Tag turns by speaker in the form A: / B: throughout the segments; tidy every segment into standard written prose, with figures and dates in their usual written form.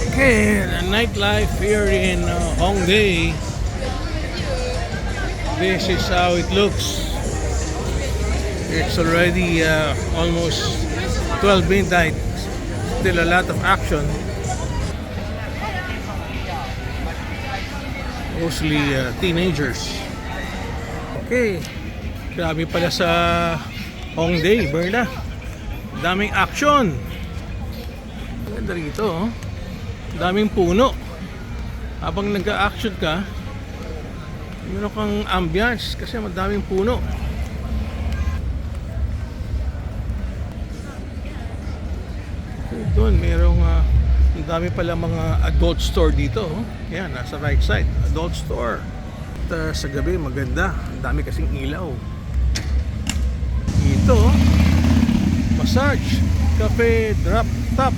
A: Okay, the nightlife here in Hongdae. This is how it looks. It's already almost 12 midnight. Still a lot of action. Mostly teenagers. Okay, grabe pala sa Hongdae, Berna. Daming action. Ganda rito, oh. Daming puno. Habang nag-action ka, meron kang ambience kasi madaming puno. Doon merong ang dami pala mga adult store dito, oh. Yan, nasa right side, adult store. At sa gabi maganda, ang dami kasing ilaw. Ito, oh. Massage, cafe, drop top.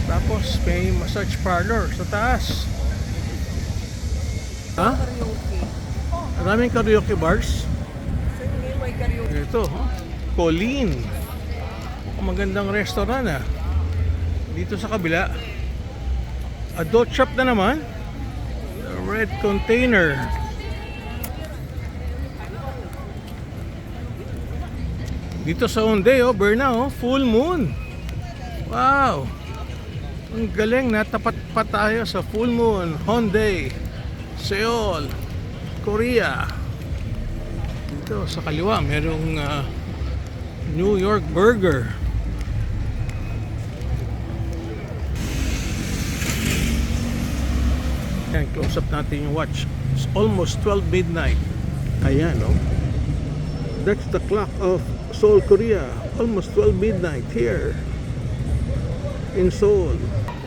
A: Tapos may massage parlor sa taas. Ha? Maraming karaoke bars. Ito, huh? Colleen. Magandang restaurant, ah. Dito sa kabila. Adult shop na naman. Red Container. Dito sa Hongdae, oh, Berna, oh, full moon. Wow. Ang galing, natapat pa tayo sa full moon. Hongdae, Seoul, Korea. Dito sa kaliwa merong New York Burger. Ayan, close up natin yung watch. It's almost 12 midnight. Ayan, oh. That's the clock of Seoul, Korea. Almost 12 midnight here in Seoul.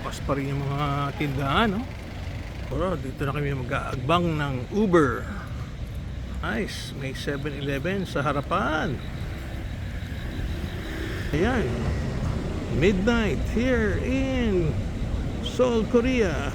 A: Bukas pa rin yung mga tindahan, no? Pero dito na kami mag-aagbang ng Uber. Nice, may 7-Eleven sa harapan. Ayan, midnight here in Seoul, Korea.